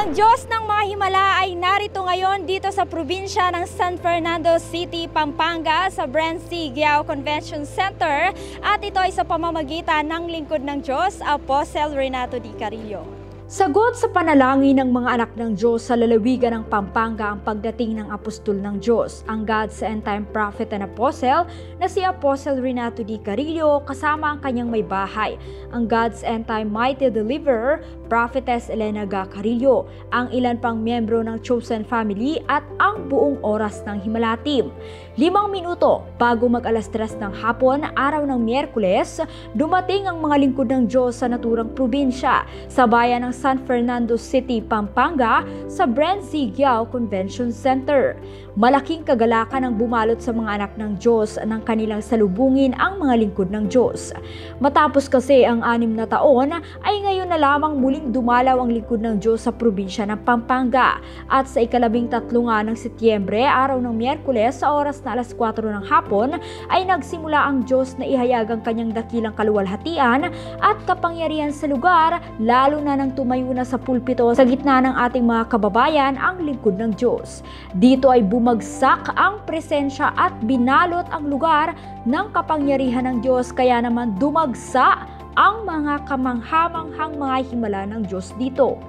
Ang Diyos ng mga himala ay narito ngayon dito sa probinsya ng San Fernando City, Pampanga sa Brancy Giao Convention Center at ito ay sa pamamagitan ng lingkod ng Diyos, Apostle Renato D. Carillo. Sagot sa panalangin ng mga anak ng Diyos sa lalawigan ng Pampanga ang pagdating ng apostol ng Diyos, ang God's end-time prophet and apostle na si Apostle Renato D. Carillo kasama ang kanyang may bahay, ang God's end-time mighty deliverer, Prophetess Elena Ga Carillo, ang ilan pang miyembro ng chosen family at ang buong oras ng Himala Team. 5 minuto bago mag-alas 3 ng hapon, araw ng Miyerkules, dumating ang mga lingkod ng Diyos sa naturang probinsya sa bayan ng San Fernando City, Pampanga sa Brancy Giao Convention Center. Malaking kagalakan ang bumalot sa mga anak ng Diyos ng kanilang salubungin ang mga lingkod ng Diyos. Matapos kasi ang 6 na taon, ay ngayon na lamang muling dumalaw ang lingkod ng Diyos sa probinsya ng Pampanga. At sa ika-13 nga ng Setyembre, araw ng Miyerkules sa oras na alas 4 ng hapon, ay nagsimula ang Diyos na ihayag ang kanyang dakilang kaluwalhatian at kapangyarihan sa lugar, lalo na nang tumayo na sa pulpito sa gitna ng ating mga kababayan ang lingkod ng Diyos. Dito ay bumagsak ang presensya at binalot ang lugar ng kapangyarihan ng Diyos, kaya naman dumagsa ang mga kamanghamanghang mga himala ng Diyos dito.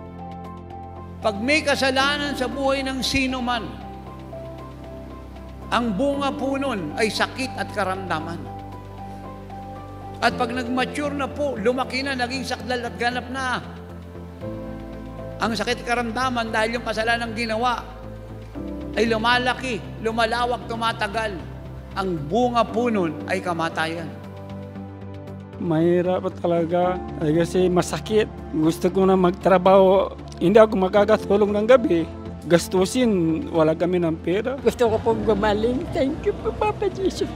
Pag may kasalanan sa buhay ng sino man, ang bunga po nun ay sakit at karamdaman. At pag nag-mature na po, lumaki na, naging saklal at ganap na ang sakit at karamdaman dahil yung kasalanan ginawa ay lumalaki, lumalawak, tumatagal. Ang bunga po nun ay kamatayan. Mahirap talaga kasi masakit. Gusto ko na magtrabaho, hindi ako makakatulong ng gabi. Gastusin, wala kami ng pera. Gusto ko pong gumaling. Thank you po, Papa Jesus.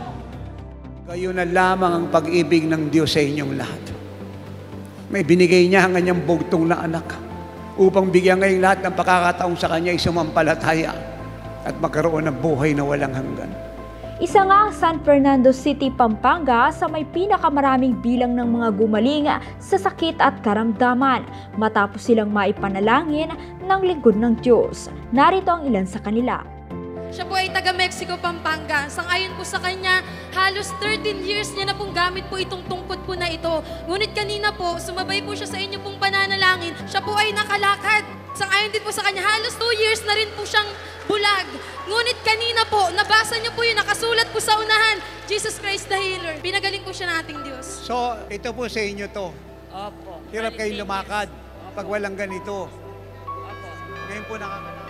Kayo na lamang ang pag-ibig ng Diyos sa inyong lahat. May binigay niya ang kanyang bugtong na anak upang bigyan ngayong lahat ng pagkakataong sa kanya ay sumampalataya at magkaroon ng buhay na walang hanggan. Isa nga ang San Fernando City, Pampanga sa may pinakamaraming bilang ng mga gumaling sa sakit at karamdaman matapos silang maipanalangin ng lingkod ng Diyos. Narito ang ilan sa kanila. Siya po ay taga Mexico, Pampanga. Sangayon po sa kanya, halos 13 years niya na pong gamit po itong tungkod po na ito. Ngunit kanina po, sumabay po siya sa inyo pong pananalangin. Siya po ay nakalakad. Sangayon din po sa kanya, halos 2 years na rin po siyang bulag. Ngunit kanina po, nabasa niyo po yun, nakasulat po sa unahan, Jesus Christ the Healer. Pinagaling po siya nating Diyos. So, ito po sa inyo to. Opo. Hirap kayong lumakad pag walang ganito. Opo. Ngayon po nakakalakad.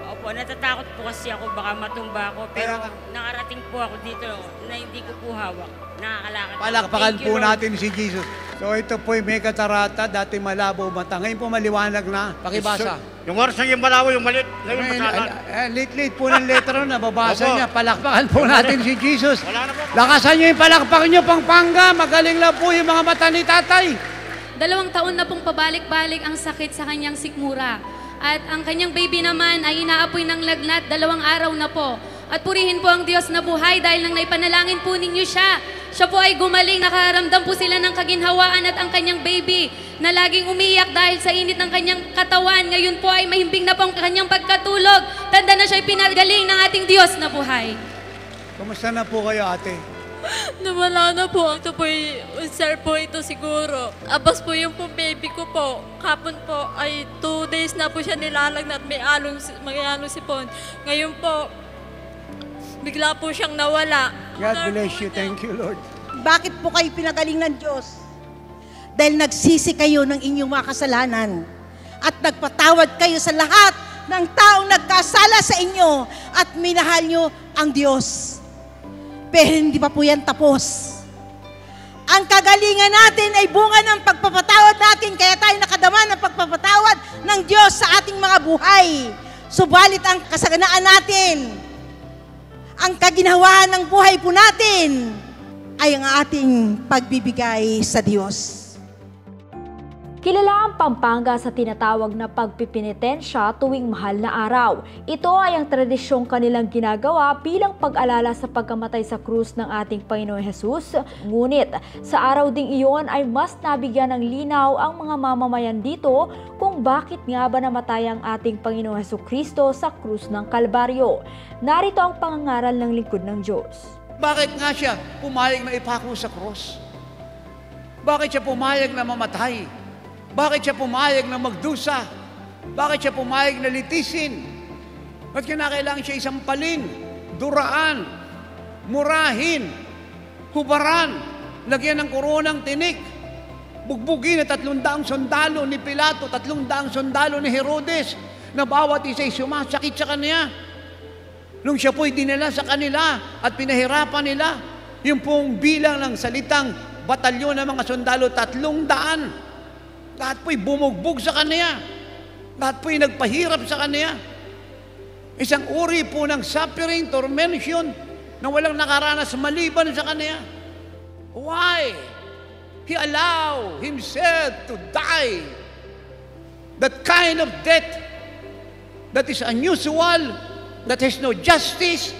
Opo, natatakot po kasi ako, baka matumba ako. Pero nakarating po ako dito na hindi ko po hawak. Nakakalakad. Palakpakan po natin si Jesus. So ito po may katarata, dati malabo mata. Ngayon po maliwanag na. Pakibasa. Yung oras ng yung malawo, yung malit. Ngayon masalan. Late po ng letra na nababasa niya. Palakpakan po natin si Jesus. Wala na po. Lakasan niyo yung palakpakan niyo, Pampanga. Magaling lang po yung mga mata ni tatay. 2 taon na pong pabalik-balik ang sakit sa kanyang sikmura. At ang kanyang baby naman ay inaapoy ng lagnat 2 araw na po. At purihin po ang Diyos na buhay dahil nang naipanalangin po ninyo siya. Siya po ay gumaling, nakaramdam po sila ng kaginhawaan at ang kanyang baby na laging umiyak dahil sa init ng kanyang katawan. Ngayon po ay mahimbing na po ang kanyang pagkatulog. Tanda na siya ay pinagaling ng ating Diyos na buhay. Kumusta na po kayo, ate? Nawala na po. Ito po sir po ito siguro. Abas po yung po baby ko po. Kapon po ay 2 days na po siya nilalagnat. May along sipon. Ngayon po, bigla po siyang nawala. God bless you. Thank you, Lord. Bakit po kayo pinagaling ng Diyos? Dahil nagsisi kayo ng inyong mga kasalanan at nagpatawad kayo sa lahat ng taong nagkasala sa inyo at minahal nyo ang Diyos. Pero hindi pa po yan tapos. Ang kagalingan natin ay bunga ng pagpapatawad natin, kaya tayo nakadama ng pagpapatawad ng Diyos sa ating mga buhay. Subalit ang kasaganaan natin, ang kaginhawaan ng buhay po natin, ay ang ating pagbibigay sa Diyos. Kilala ang Pampanga sa tinatawag na pagpipinitensya tuwing mahal na araw. Ito ay ang tradisyong kanilang ginagawa bilang pag-alala sa pagkamatay sa krus ng ating Panginoon Jesus. Ngunit sa araw ding iyon ay mas nabigyan ng linaw ang mga mamamayan dito kung bakit nga ba namatay ang ating Panginoon Jesucristo sa krus ng Kalbaryo. Narito ang pangangaral ng lingkod ng Diyos. Bakit nga siya pumayag na ipako sa krus? Bakit siya pumayag na mamatay? Bakit siya pumayag na magdusa? Bakit siya pumayag na litisin? Ba't kinakailangan siya isampalin, duraan, murahin, hubaran, lagyan ng koronang tinik, bugbugin na 300 sundalo ni Pilato, 300 sundalo ni Herodes, na bawat isa'y sumasakit sa kanya. Nung siya po'y dinala sa kanila at pinahirapan nila, yung pong bilang ng salitang batalyon ng mga sundalo, 300. Lahat po'y bumugbog sa kanya. Lahat po'y nagpahirap sa kanya. Isang uri po ng suffering, tormentation, na walang nakaranas maliban sa kanya. Why? He allowed himself to die. That kind of death that is unusual, that has no justice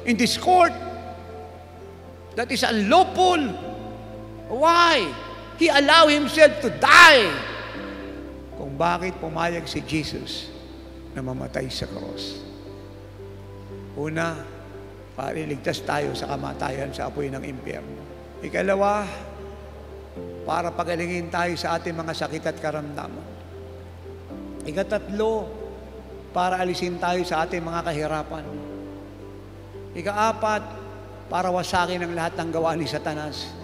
in this court, that is unlawful. Why? He allowed himself to die. Kung bakit pumayag si Jesus na mamatay sa cross? Una, para iligtas tayo sa kamatayan sa apoy ng impyerno. Ikalawa, para pagalingin tayo sa ating mga sakit at karamdaman. Ikatatlo, para alisin tayo sa ating mga kahirapan. Ikaapat, para wasakin ang lahat ng gawa ni Satanas.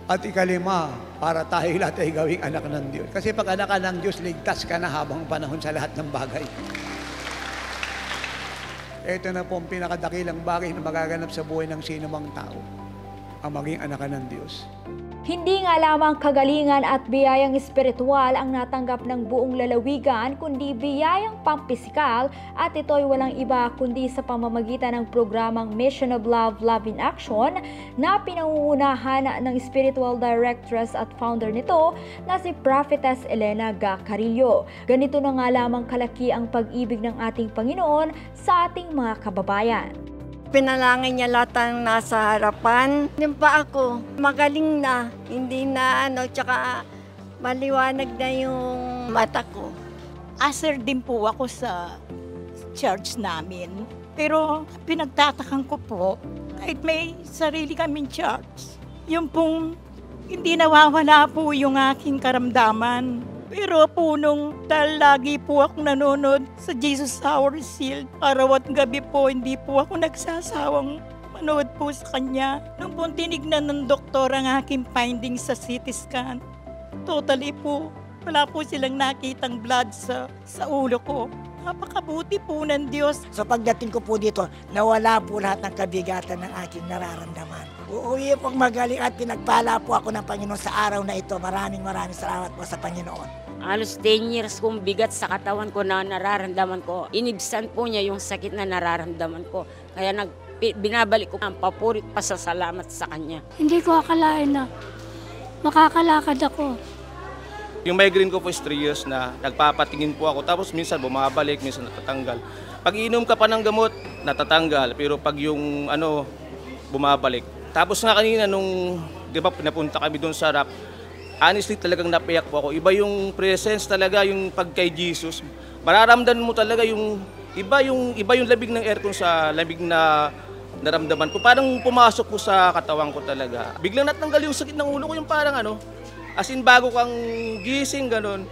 At ikalima, para tayo lahat ay gawing anak ng Diyos. Kasi pag anak ka ng Diyos, ligtas ka na habang panahon sa lahat ng bagay. Ito na po ang pinakadakilang bagay na magaganap sa buhay ng sinumang tao, ang maging anak ka ng Diyos. Hindi nga lamang kagalingan at biyayang espiritual ang natanggap ng buong lalawigan, kundi biyayang pampisikal, at ito'y walang iba kundi sa pamamagitan ng programang Mission of Love, Love in Action na pinangungunahan ng spiritual directress at founder nito na si Prophetess Elena Gacarillo. Ganito na nga lamang kalaki ang pag-ibig ng ating Panginoon sa ating mga kababayan. Pinalangin niya lahat ang nasa harapan. Yung pa ako, magaling na, hindi na tsaka maliwanag na yung mata ko. Aser din po ako sa church namin. Pero pinagtatakan ko po, kahit may sarili kaming church, yung pong hindi nawawala po yung aking karamdaman. Pero po dahil lagi po akong nanonood sa Jesus Our Shield, araw at gabi po, hindi po ako nagsasawang manood po sa kanya. Nung po tinignan ng doktor ang aking findings sa CT scan, totally po, wala po silang nakitang blood sa ulo ko. Napakabuti po ng Diyos. So pagdating ko po dito, nawala po lahat ng kabigatan ng aking nararamdaman. Uuwi pong magaling at pinagpala po ako ng Panginoon sa araw na ito. Maraming salamat po sa Panginoon. Halos 10 years kong bigat sa katawan ko na nararamdaman ko. Inibsan po niya yung sakit na nararamdaman ko. Kaya binabalik ko ang papurit pasasalamat sa Kanya. Hindi ko akalain na makakalakad ako. Yung migraine ko po is 3 years na nagpapatingin po ako. Tapos minsan bumabalik, minsan natatanggal. Pag iinom ka pa ng gamot, natatanggal. Pero pag yung bumabalik. Tapos nga kanina nung, di ba, pinapunta kami doon sa rap, honestly talagang napiyak po ako. Iba yung presence talaga, yung pag kay Jesus. Mararamdaman mo talaga yung iba yung labig ng aircon sa labig na naramdaman ko. Parang pumasok po sa katawan ko talaga. Biglang natanggal yung sakit ng ulo ko, yung parang as in bago kang gising, ganun.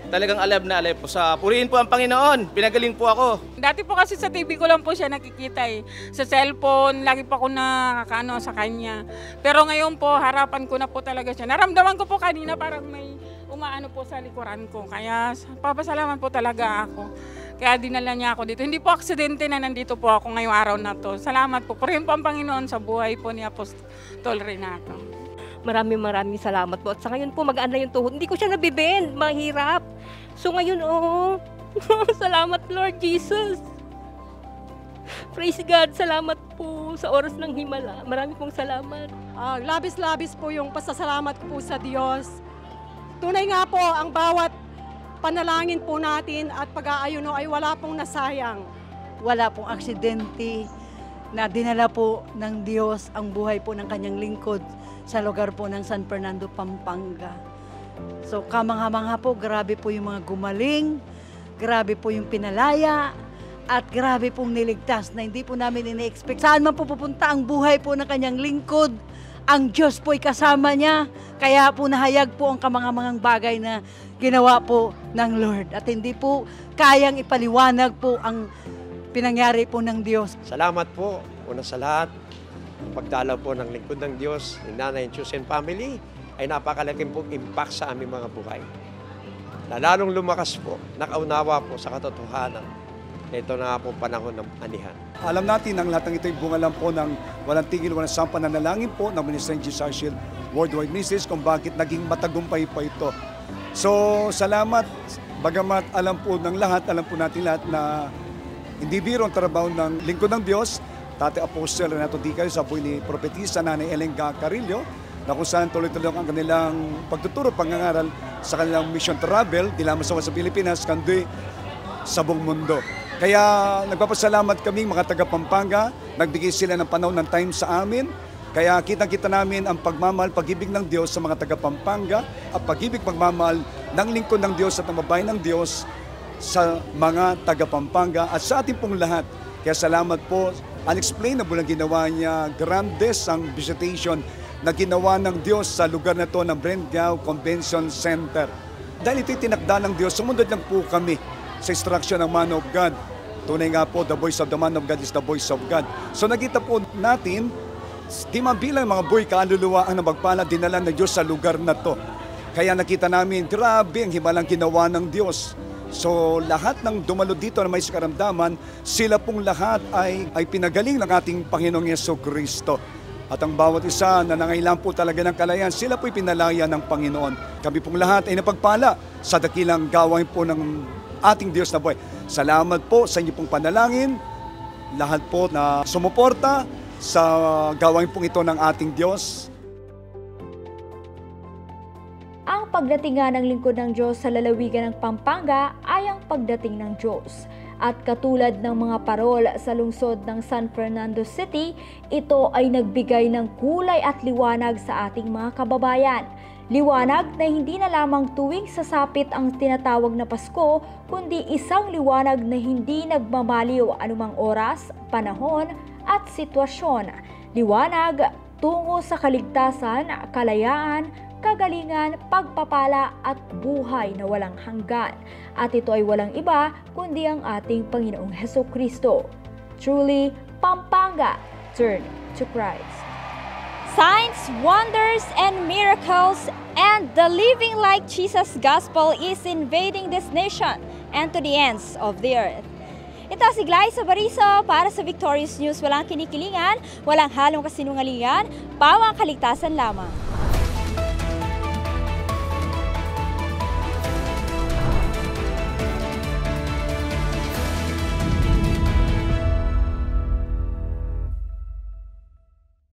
Talagang alive na alive po. Purihin po ang Panginoon. Pinagaling po ako. Dati po kasi sa TV ko lang po siya nakikita eh. Sa cellphone, lagi pa ako nakakaano sa kanya. Pero ngayon po, harapan ko na po talaga siya. Naramdaman ko po kanina parang may umaano po sa likuran ko. Kaya papasalamat po talaga ako. Kaya dinala niya ako dito. Hindi po aksidente na nandito po ako ngayong araw na to. Salamat po. Purihin po ang Panginoon sa buhay po ni Apostol Renato. Maraming salamat po. At sa ngayon po, magaan na yung tuhod. Hindi ko siya nabibend. Mahirap. So ngayon, salamat Lord Jesus. Praise God. Salamat po sa oras ng himala. Marami pong salamat. Labis-labis po yung pasasalamat ko po sa Diyos. Tunay nga po, ang bawat panalangin po natin at pag-aayuno ay wala pong nasayang. Wala pong aksidente na dinala po ng Diyos ang buhay po ng kanyang lingkod sa lugar po ng San Fernando, Pampanga. So kamangha-mangha po, grabe po yung mga gumaling, grabe po yung pinalaya, at grabe pong niligtas na hindi po namin ini-expect. Saan man po pupunta ang buhay po ng kanyang lingkod, ang Diyos po'y kasama niya. Kaya po nahayag po ang kamangamangang bagay na ginawa po ng Lord. At hindi po kayang ipaliwanag po ang pinangyari po ng Diyos. Salamat po, una sa lahat, ang pagdalaw po ng lingkod ng Diyos, ng Nanay Chosen Family, ay napakalaking pong impact sa aming mga buhay. Na lalong lumakas po, nakaunawa po sa katotohanan. Ito na po panahon ng anihan. Alam natin ang lahat ng ito'y bunga lang po ng walang tigil, walang sampang pananalangin po ng Ministry of Jesus Shield Worldwide Ministries kung bakit naging matagumpay pa ito. So, salamat. Bagamat alam po ng lahat, alam po natin lahat na hindi biro ang trabaho ng lingkod ng Diyos, Tate Apostle Renato Dicayo sa buhay ni Propetisa Nanay Elenga Carillo, na kung saan tuloy-tuloy ang kanilang pagtuturo, pangangaral sa kanilang mission travel, di lamang sa Pilipinas, kundi sa buong mundo. Kaya nagpapasalamat kami mga taga Pampanga, nagbigay sila ng panahon ng time sa amin. Kaya kitang-kita namin ang pagmamahal, pag-ibig ng Diyos sa mga taga Pampanga at pag-ibig, pagmamahal ng lingkod ng Diyos at ng babae ng Diyos sa mga taga Pampanga at sa ating pong lahat. Kaya salamat po, unexplainable ang ginawa niya, grandes ang visitation na ginawa ng Diyos sa lugar na to ng Brentgao Convention Center. Dahil ito'y tinakda ng Diyos, sumunod lang po kami sa instruction ng Man of God. Tunay nga po, the voice of the Man of God is the voice of God. So nakita po natin, di man bilang mga boy kaluluwa ang nabagpala, dinala ng Diyos sa lugar na to. Kaya nakita namin, grabe ang himalang ginawa ng Diyos. So lahat ng dumalo dito na may karamdaman, sila pong lahat ay pinagaling ng ating Panginoong Jesucristo. At ang bawat isa na nangailangan po talaga ng kalayan, sila po'y pinalaya ng Panginoon. Kami pong lahat ay napagpala sa dakilang gawain po ng ating Diyos na buhay. Salamat po sa inyo pong panalangin, lahat po na sumuporta sa gawain pong ito ng ating Diyos. Ang pagdating nga ng lingkod ng Diyos sa lalawigan ng Pampanga ay ang pagdating ng Diyos. At katulad ng mga parol sa lungsod ng San Fernando City, ito ay nagbigay ng kulay at liwanag sa ating mga kababayan. Liwanag na hindi na lamang tuwing sasapit ang tinatawag na Pasko, kundi isang liwanag na hindi nagmamaliw anumang oras, panahon at sitwasyon. Liwanag tungo sa kaligtasan, kalayaan, kagalingan, pagpapala at buhay na walang hanggan. At ito ay walang iba kundi ang ating Panginoong Hesukristo. Truly, Pampanga, turn to Christ. Signs, wonders, and miracles, and the living like Jesus gospel is invading this nation and to the ends of the earth. Ito si Glyza Bariso para sa Victorious News. Walang kinikilingan, walang halong kasinungalingan, pawang kaligtasan lamang.